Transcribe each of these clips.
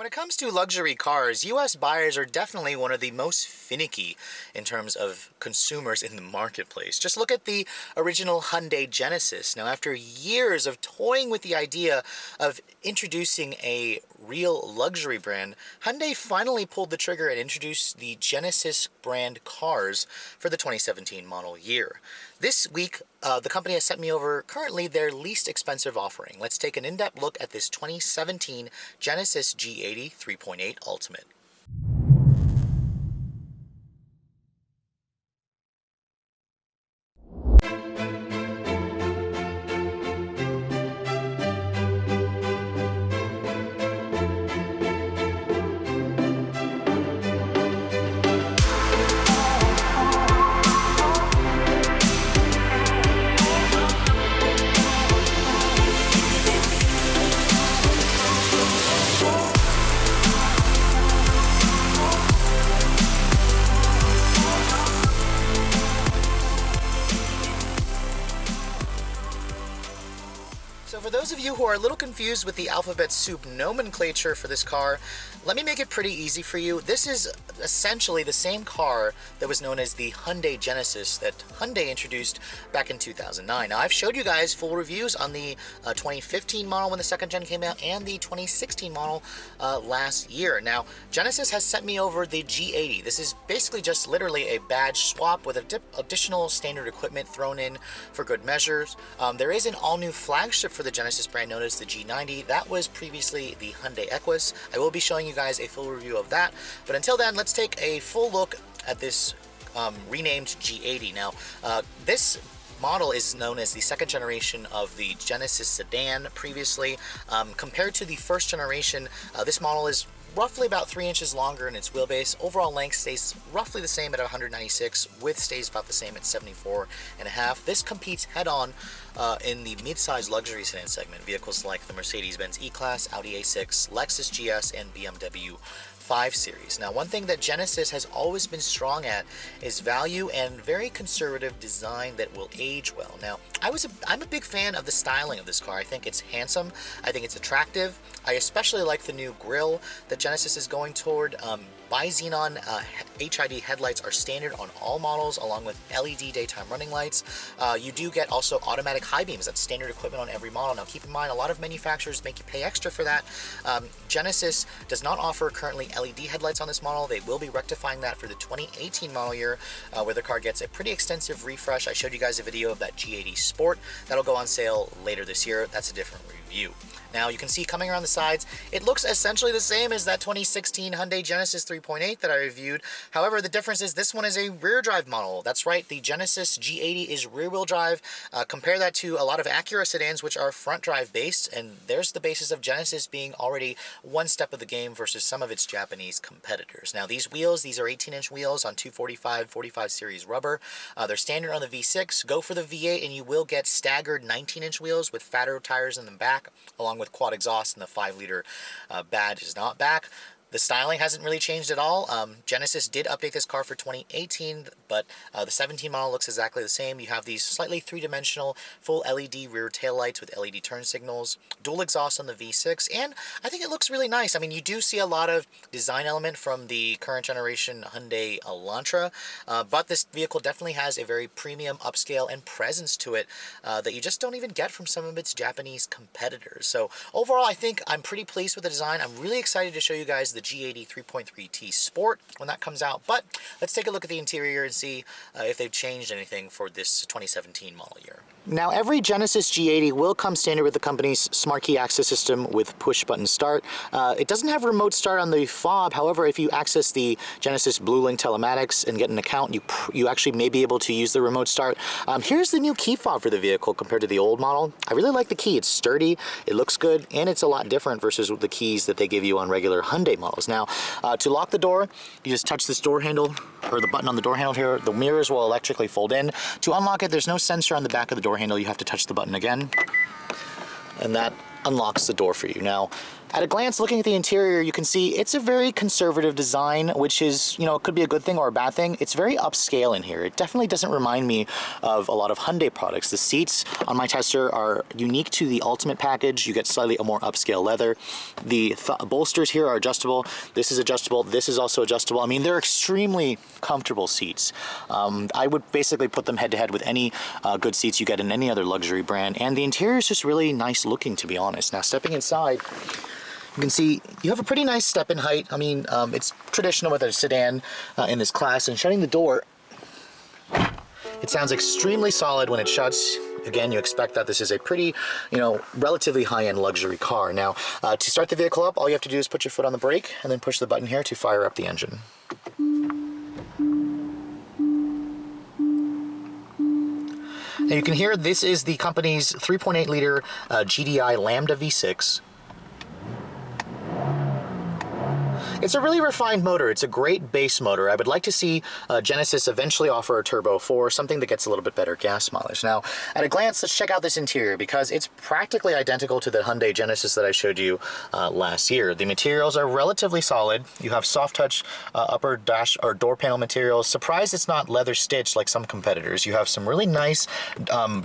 When it comes to luxury cars, US buyers are definitely one of the most finicky in terms of consumers in the marketplace. Just look at the original Hyundai Genesis. Now, after years of toying with the idea of introducing a real luxury brand, Hyundai finally pulled the trigger and introduced the Genesis brand cars for the 2017 model year. This week, the company has sent me over currently their least expensive offering. Let's take an in-depth look at this 2017 Genesis G80 3.8 Ultimate. So for those of you who are a little confused with the alphabet soup nomenclature for this car, let me make it pretty easy for you. This is essentially the same car that was known as the Hyundai Genesis that Hyundai introduced back in 2009. Now, I've showed you guys full reviews on the 2015 model when the second gen came out and the 2016 model last year. Now, Genesis has sent me over the G80. This is basically just literally a badge swap with additional standard equipment thrown in for good measures. There is an all-new flagship for the Genesis brand known as the G90. That was previously the Hyundai Equus. I will be showing you guys a full review of that. But until then, let's take a full look at this renamed G80. Now, this model is known as the second generation of the Genesis sedan previously. Compared to the first generation, this model is roughly about 3 inches longer in its wheelbase. Overall length stays roughly the same at 196, width stays about the same at 74.5. This competes head-on in the mid-size luxury sedan segment. Vehicles like the Mercedes-Benz E-Class, Audi A6, Lexus GS, and BMW 5 Series. Now, one thing that Genesis has always been strong at is value and very conservative design that will age well. Now, I'm a big fan of the styling of this car. I think it's handsome. I think it's attractive. I especially like the new grille that Genesis is going toward. Bi-xenon HID headlights are standard on all models, along with LED daytime running lights. You do get also automatic high beams. That's standard equipment on every model. Now, keep in mind, a lot of manufacturers make you pay extra for that. Genesis does not offer currently LED headlights on this model. They will be rectifying that for the 2018 model year, where the car gets a pretty extensive refresh. I showed you guys a video of that G80 Sport. That'll go on sale later this year. That's a different review. Now, you can see coming around the sides, it looks essentially the same as that 2016 Hyundai Genesis 3.8 that I reviewed. However, the difference is this one is a rear drive model. That's right, the Genesis G80 is rear wheel drive. Compare that to a lot of Acura sedans, which are front drive based, and there's the basis of Genesis being already one step of the game versus some of its Japanese competitors. Now, these wheels, these are 18-inch wheels on 245 series rubber. They're standard on the V6. Go for the V8 and you will get staggered 19-inch wheels with fatter tires in the back, along with quad exhaust, and the 5-liter badge is not back. The styling hasn't really changed at all. Genesis did update this car for 2018, but the 17 model looks exactly the same. You have these slightly three-dimensional full LED rear taillights with LED turn signals, dual exhaust on the V6, and I think it looks really nice. I mean, you do see a lot of design element from the current generation Hyundai Elantra, but this vehicle definitely has a very premium upscale and presence to it that you just don't even get from some of its Japanese competitors. So overall, I think I'm pretty pleased with the design. I'm really excited to show you guys the G80 3.3T Sport when that comes out, but let's take a look at the interior and see if they've changed anything for this 2017 model year. Now, every Genesis G80 will come standard with the company's Smart Key access system with push-button start. It doesn't have remote start on the fob. However, if you access the Genesis BlueLink telematics and get an account, you actually may be able to use the remote start. Here's the new key fob for the vehicle compared to the old model. I really like the key. It's sturdy, it looks good, and it's a lot different versus the keys that they give you on regular Hyundai models. Now, to lock the door, you just touch this door handle, or the button on the door handle here. The mirrors will electrically fold in. To unlock it, there's no sensor on the back of the door handle. You have to touch the button again, and that unlocks the door for you. Now, At a glance, looking at the interior, you can see it's a very conservative design, which is, you know, it could be a good thing or a bad thing. It's very upscale in here. It definitely doesn't remind me of a lot of Hyundai products. The seats on my Tester are unique to the Ultimate package. You get slightly a more upscale leather. The bolsters here are adjustable. This is adjustable. This is also adjustable. I mean, they're extremely comfortable seats. I would basically put them head to head with any good seats you get in any other luxury brand. And the interior is just really nice looking, to be honest. Now, stepping inside, you can see you have a pretty nice step in height. I mean, it's traditional with a sedan in this class. And shutting the door, it sounds extremely solid when it shuts. Again, you expect that this is a pretty, you know, relatively high-end luxury car. Now, to start the vehicle up, all you have to do is put your foot on the brake and then push the button here to fire up the engine. Now you can hear this is the company's 3.8 liter GDI Lambda V6. It's a really refined motor. It's a great base motor. I would like to see Genesis eventually offer a turbo for something that gets a little bit better gas mileage. Now, at a glance, let's check out this interior because it's practically identical to the Hyundai Genesis that I showed you last year. The materials are relatively solid. You have soft touch upper dash or door panel materials. Surprised it's not leather stitched like some competitors. You have some really nice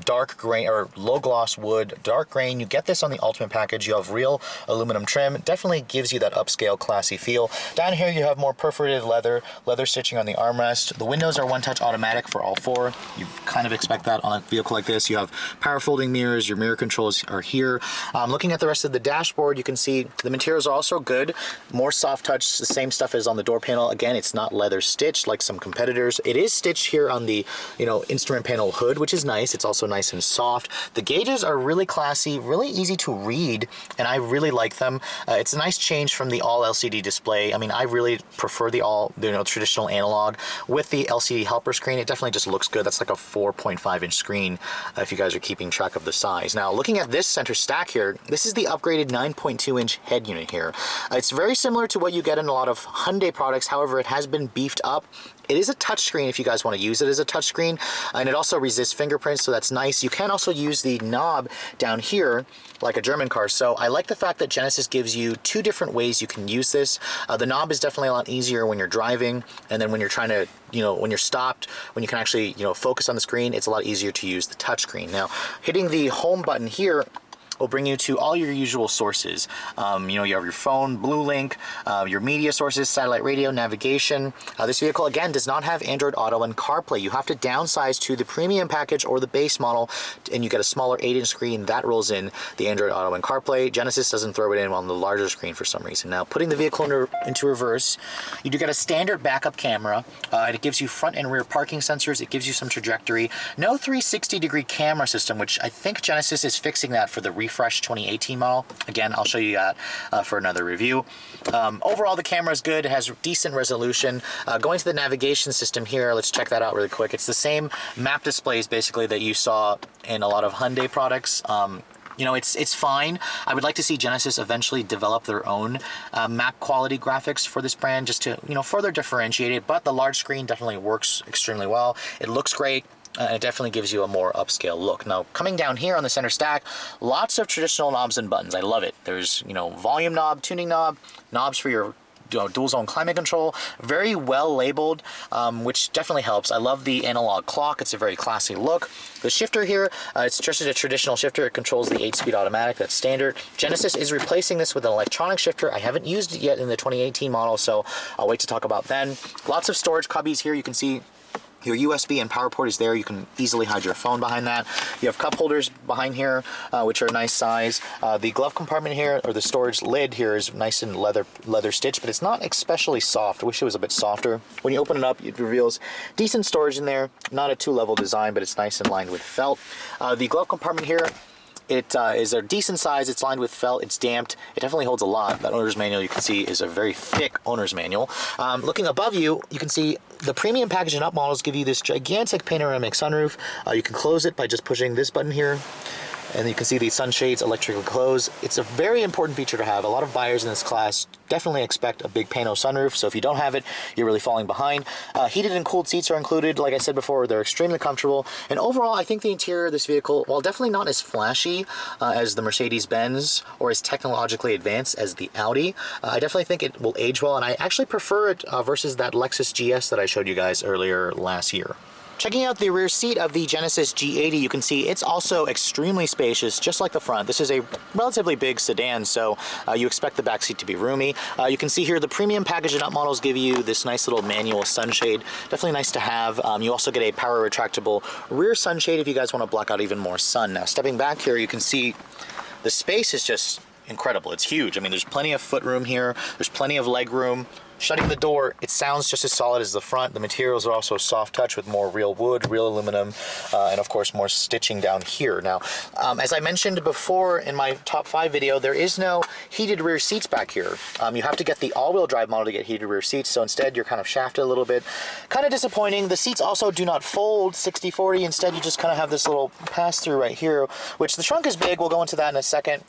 dark grain or low gloss wood, dark grain. You get this on the Ultimate package. You have real aluminum trim. It definitely gives you that upscale, classy feel. Down here you have more perforated leather stitching on the armrest. The windows are one-touch automatic for all four. You kind of expect that on a vehicle like this. You have power folding mirrors. Your mirror controls are here. Looking at the rest of the dashboard, you can see the materials are also good. More soft touch, the same stuff as on the door panel. Again, it's not leather stitched like some competitors. It is stitched here on the, you know, instrument panel hood, which is nice. It's also nice and soft. The gauges are really classy, really easy to read, and I really like them. It's a nice change from the all LCD display. I mean, I really prefer the traditional analog with the LCD helper screen. It definitely just looks good. That's like a 4.5-inch screen if you guys are keeping track of the size. Now, looking at this center stack here, this is the upgraded 9.2-inch head unit here. It's very similar to what you get in a lot of Hyundai products. However, it has been beefed up. It is a touchscreen if you guys want to use it as a touchscreen, and it also resists fingerprints, so that's nice. You can also use the knob down here like a German car, so I like the fact that Genesis gives you two different ways you can use this. The knob is definitely a lot easier when you're driving, and then when you're trying to, you know, when you're stopped, when you can actually, you know, focus on the screen, it's a lot easier to use the touchscreen. Now, hitting the home button here will bring you to all your usual sources. You know, you have your phone, Blue Link, your media sources, satellite radio, navigation. This vehicle, again, does not have Android Auto and CarPlay. You have to downsize to the premium package or the base model, and you get a smaller 8-inch screen that rolls in the Android Auto and CarPlay. Genesis doesn't throw it in on the larger screen for some reason. Now, putting the vehicle into reverse, you do get a standard backup camera. It gives you front and rear parking sensors. It gives you some trajectory. No 360-degree camera system, which I think Genesis is fixing that for the refresh 2018 model. Again, I'll show you that for another review. Overall, the camera is good. It has decent resolution. Going to the navigation system here, let's check that out really quick. It's the same map displays basically that you saw in a lot of Hyundai products. You know, it's fine. I would like to see Genesis eventually develop their own map quality graphics for this brand just to, you know, further differentiate it, but the large screen definitely works extremely well. It looks great. It definitely gives you a more upscale look. Now, coming down here on the center stack, lots of traditional knobs and buttons. I love it. There's, you know, volume knob, tuning knob, knobs for your dual zone climate control, very well labeled, which definitely helps. I love the analog clock. It's a very classy look. The shifter here, it's just a traditional shifter. It controls the 8-speed automatic. That's standard. Genesis is replacing this with an electronic shifter. I haven't used it yet in the 2018 model, so I'll wait to talk about then. Lots of storage cubbies here. You can see your USB and power port is there. You can easily hide your phone behind that. You have cup holders behind here, which are a nice size. The glove compartment here, or the storage lid here, is nice and leather stitched, but it's not especially soft. I wish it was a bit softer. When you open it up, it reveals decent storage in there. Not a 2-level design, but it's nice and lined with felt. The glove compartment here, it is a decent size. It's lined with felt. It's damped. It definitely holds a lot. That owner's manual, you can see, is a very thick owner's manual. Looking above you, you can see the premium package and up models give you this gigantic panoramic sunroof. You can close it by just pushing this button here. And you can see the sunshades electrically close. It's a very important feature to have. A lot of buyers in this class definitely expect a big pano sunroof, so if you don't have it, you're really falling behind. Heated and cooled seats are included. Like I said before, they're extremely comfortable. And overall, I think the interior of this vehicle, while definitely not as flashy as the Mercedes-Benz or as technologically advanced as the Audi, I definitely think it will age well, and I actually prefer it versus that Lexus GS that I showed you guys earlier last year. Checking out the rear seat of the Genesis G80, you can see it's also extremely spacious, just like the front. This is a relatively big sedan, so you expect the back seat to be roomy. You can see here the premium package and up models give you this nice little manual sunshade. Definitely nice to have. You also get a power retractable rear sunshade if you guys want to block out even more sun. Now, stepping back here, you can see the space is just incredible. It's huge. I mean, there's plenty of footroom here. There's plenty of leg room. Shutting the door, it sounds just as solid as the front. The materials are also soft touch with more real wood, real aluminum, and of course more stitching down here. Now, as I mentioned before in my top 5 video, there is no heated rear seats back here. You have to get the all-wheel drive model to get heated rear seats, so instead you're kind of shafted a little bit. Kind of disappointing. The seats also do not fold 60/40. Instead, you just kind of have this little pass-through right here, which the trunk is big. We'll go into that in a second.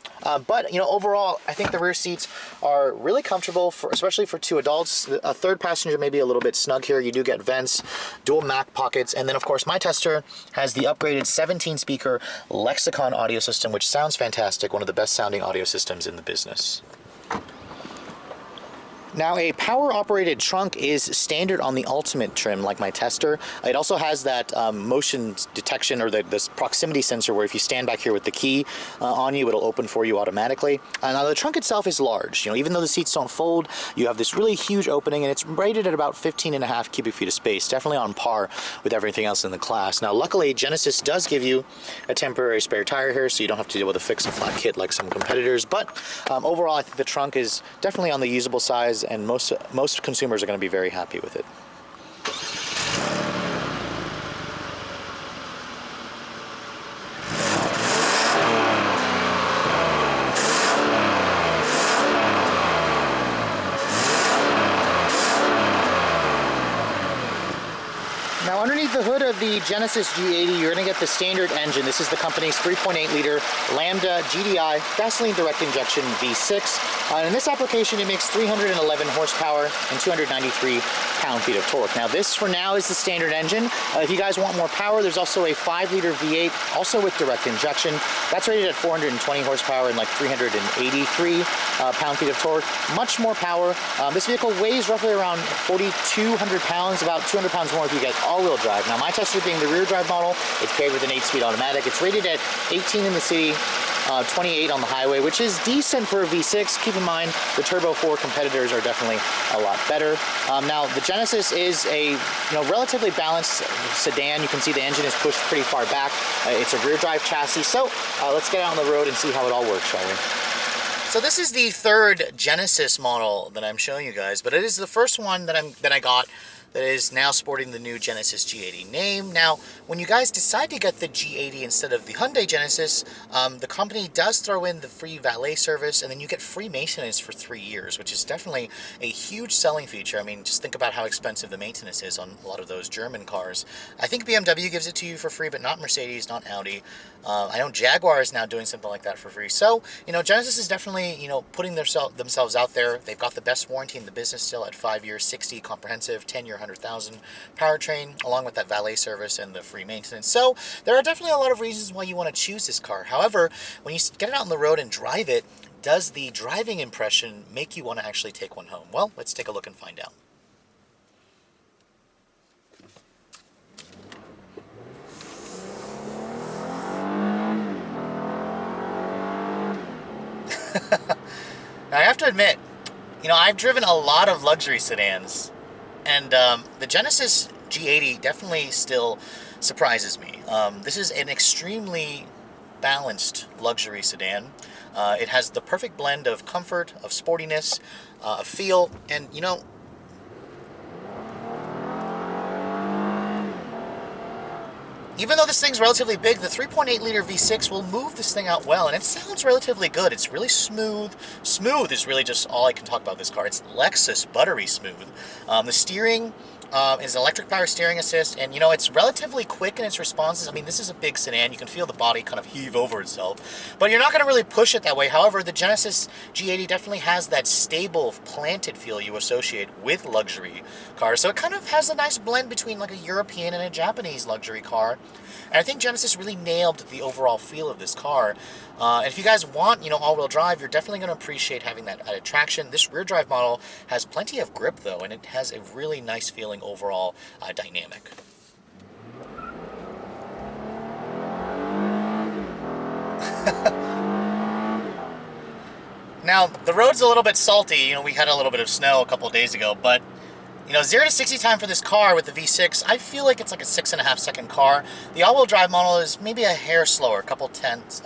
But, you know, overall, I think the rear seats are really comfortable, especially for 2 adults. A third passenger may be a little bit snug here. You do get vents, dual Mac pockets, and then of course my tester has the upgraded 17-speaker Lexicon audio system, which sounds fantastic, one of the best sounding audio systems in the business. Now, a power-operated trunk is standard on the Ultimate trim, like my tester. It also has that motion detection, or this proximity sensor, where if you stand back here with the key on you, it'll open for you automatically. Now, the trunk itself is large. You know, even though the seats don't fold, you have this really huge opening, and it's rated at about 15.5 cubic feet of space, definitely on par with everything else in the class. Now, luckily, Genesis does give you a temporary spare tire here, so you don't have to deal with a fix-and-flat kit like some competitors. But overall, I think the trunk is definitely on the usable size, and most consumers are going to be very happy with it. Now, underneath the hood of the Genesis G80, you're going to get the standard engine. This is the company's 3.8-liter Lambda GDI gasoline direct injection V6. In this application, it makes 311 horsepower and 293 pound-feet of torque. Now, this for now is the standard engine. If you guys want more power, there's also a 5-liter V8, also with direct injection. That's rated at 420 horsepower and like 383 pound-feet of torque. Much more power. This vehicle weighs roughly around 4,200 pounds, about 200 pounds more if you get all-wheel drive. Now, my tester being the rear drive model, it's paired with an 8-speed automatic. It's rated at 18 in the city, 28 on the highway, which is decent for a V6. Keep in mind, the Turbo 4 competitors are definitely a lot better. Now, the Genesis is a relatively balanced sedan. You can see the engine is pushed pretty far back. It's a rear drive chassis, so let's get out on the road and see how it all works, shall we? So this is the third Genesis model that I'm showing you guys, but it is the first one that I got that is now sporting the new Genesis G80 name. Now, when you guys decide to get the G80 instead of the Hyundai Genesis, the company does throw in the free valet service, and then you get free maintenance for 3 years, which is definitely a huge selling feature. I mean, just think about how expensive the maintenance is on a lot of those German cars. I think BMW gives it to you for free, but not Mercedes, not Audi. I know Jaguar is now doing something like that for free. So, Genesis is definitely, putting themselves out there. They've got the best warranty in the business still at 5 years, 60 comprehensive, 10-year, 100,000 powertrain, along with that valet service and the free maintenance. So there are definitely a lot of reasons why you want to choose this car. However, when you get it out on the road and drive it, does the driving impression make you want to actually take one home? Well, let's take a look and find out. Now, I have to admit, I've driven a lot of luxury sedans, and the Genesis G80 definitely still surprises me. This is an extremely balanced luxury sedan. It has the perfect blend of comfort, of sportiness, of feel, and Even though this thing's relatively big, the 3.8 liter V6 will move this thing out well, and it sounds relatively good. It's really smooth. Smooth is really just all I can talk about this car. It's Lexus buttery smooth. The steering is electric power steering assist, and you know, it's relatively quick in its responses. I mean, this is a big sedan. You can feel the body kind of heave over itself, but you're not going to really push it that way. However, the Genesis G80 definitely has that stable, planted feel you associate with luxury cars. So it kind of has a nice blend between like a European and a Japanese luxury car. And I think Genesis really nailed the overall feel of this car. And if you guys want, you know, all-wheel drive, you're definitely going to appreciate having that added traction. This rear drive model has plenty of grip, though, and it has a really nice feeling overall dynamic. Now, the road's a little bit salty. You know, we had a little bit of snow a couple of days ago, but you know, 0 to 60 time for this car with the V6, I feel like it's like a 6.5 second car. The all-wheel drive model is maybe a hair slower, a couple tenths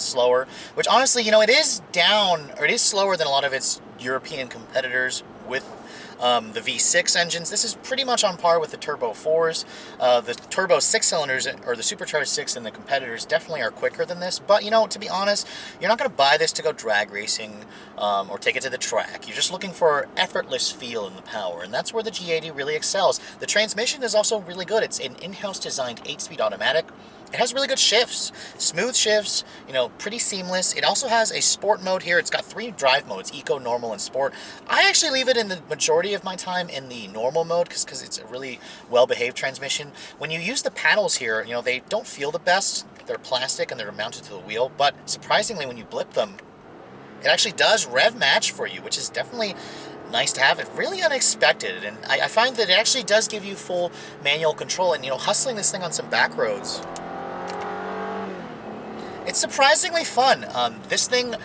slower, which honestly, you know, it is down, or it is slower than a lot of its European competitors with the V6 engines. This is pretty much on par with the Turbo 4s. The Turbo 6 cylinders, or the Supercharged 6 and the competitors definitely are quicker than this. But, you know, to be honest, you're not going to buy this to go drag racing or take it to the track. You're just looking for effortless feel in the power, and that's where the G80 really excels. The transmission is also really good. It's an in-house designed 8-speed automatic. It has really good shifts, smooth shifts, you know, pretty seamless. It also has a sport mode here. It's got 3 drive modes, eco, normal, and sport. I actually leave it in the majority of my time in the normal mode because it's a really well-behaved transmission. When you use the paddles here, you know, they don't feel the best. They're plastic and they're mounted to the wheel, but surprisingly, when you blip them, it actually does rev match for you, which is definitely nice to have. It really unexpected, and I find that it actually does give you full manual control, and, you know, hustling this thing on some back roads, it's surprisingly fun. This thing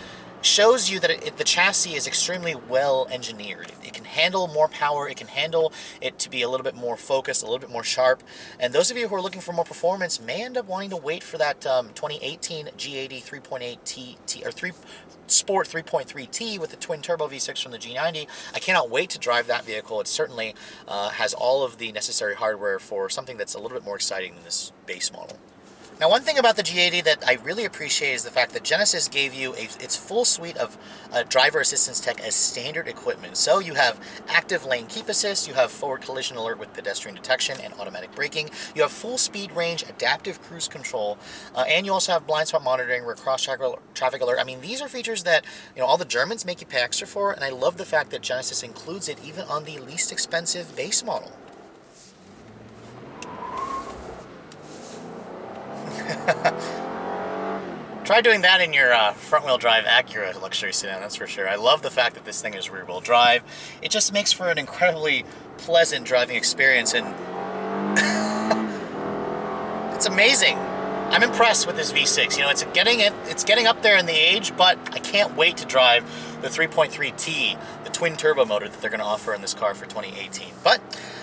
shows you that the chassis is extremely well engineered. It can handle more power. It can handle it to be a little bit more focused, a little bit more sharp. And those of you who are looking for more performance may end up wanting to wait for that 2018 G80 3.8T or Sport 3.3T with the twin turbo V6 from the G90. I cannot wait to drive that vehicle. It certainly has all of the necessary hardware for something that's a little bit more exciting than this base model. Now, one thing about the G80 that I really appreciate is the fact that Genesis gave you its full suite of driver assistance tech as standard equipment. So you have active lane keep assist, you have forward collision alert with pedestrian detection and automatic braking, you have full speed range, adaptive cruise control, and you also have blind spot monitoring, cross traffic alert. I mean, these are features that, you know, all the Germans make you pay extra for, and I love the fact that Genesis includes it even on the least expensive base model. Try doing that in your front-wheel drive Acura luxury sedan, that's for sure. I love the fact that this thing is rear-wheel drive. It just makes for an incredibly pleasant driving experience, and it's amazing. I'm impressed with this V6. You know, it's getting up there in the age, but I can't wait to drive the 3.3T, the twin turbo motor that they're going to offer in this car for 2018. But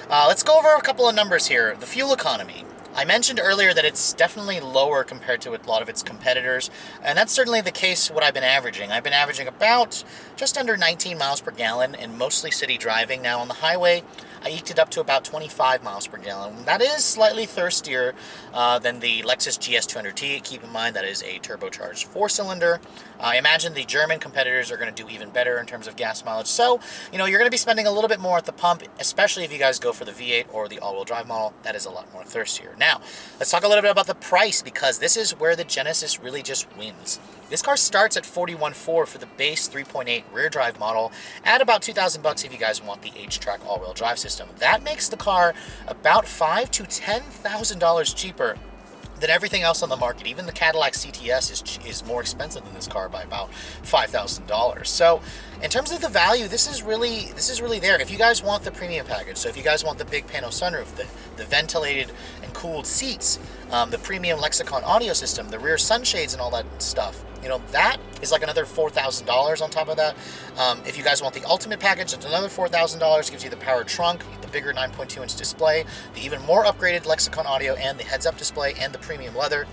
let's go over a couple of numbers here. The fuel economy. I mentioned earlier that it's definitely lower compared to a lot of its competitors, and that's certainly the case what I've been averaging. I've been averaging about just under 19 miles per gallon and mostly city driving. Now on the highway, I eked it up to about 25 miles per gallon. That is slightly thirstier than the Lexus GS200T. Keep in mind that is a turbocharged 4-cylinder. I imagine the German competitors are going to do even better in terms of gas mileage. So, you know, you're going to be spending a little bit more at the pump, especially if you guys go for the V8 or the all-wheel drive model. That is a lot more thirstier. Now, let's talk a little bit about the price, because this is where the Genesis really just wins. This car starts at $41,400 for the base 3.8 rear drive model, at about $2,000 if you guys want the H-Track all-wheel drive system. That makes the car about $5,000 to $10,000 cheaper than everything else on the market. Even the Cadillac CTS is more expensive than this car by about $5,000. So in terms of the value, this is really there. If you guys want the premium package, so if you guys want the big pano sunroof, the ventilated and cooled seats, the premium Lexicon audio system, the rear sunshades and all that stuff, you know, that is like another $4,000 on top of that. If you guys want the ultimate package, it's another $4,000. Gives you the power trunk, the bigger 9.2-inch display, the even more upgraded Lexicon audio, and the heads-up display, and the premium leather.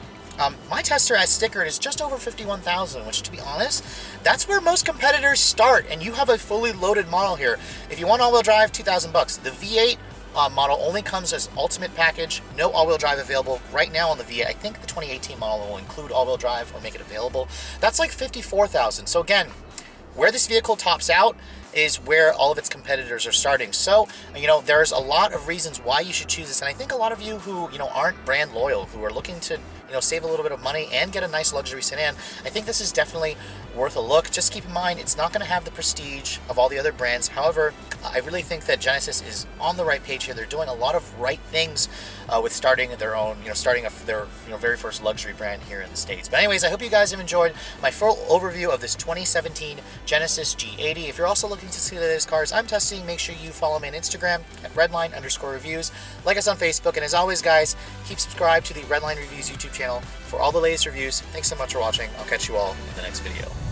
My tester as stickered is just over $51,000, which, to be honest, that's where most competitors start, and you have a fully loaded model here. If you want all-wheel drive, $2,000. The V8 model only comes as Ultimate package, no all-wheel drive available right now on the V8. I think the 2018 model will include all-wheel drive or make it available. That's like $54,000. So again, where this vehicle tops out is where all of its competitors are starting. So, you know, there's a lot of reasons why you should choose this. And I think a lot of you who, you know, aren't brand loyal, who are looking to, you know, save a little bit of money and get a nice luxury sedan, I think this is definitely worth a look. Just keep in mind, it's not going to have the prestige of all the other brands. However, I really think that Genesis is on the right page here. They're doing a lot of right things with starting their own, you know, their very first luxury brand here in the States. But anyways, I hope you guys have enjoyed my full overview of this 2017 Genesis G80. If you're also looking to see the latest cars I'm testing, make sure you follow me on Instagram at Redline_reviews. Like us on Facebook, and as always, guys, keep subscribed to the Redline Reviews YouTube channel for all the latest reviews. Thanks so much for watching. I'll catch you all in the next video.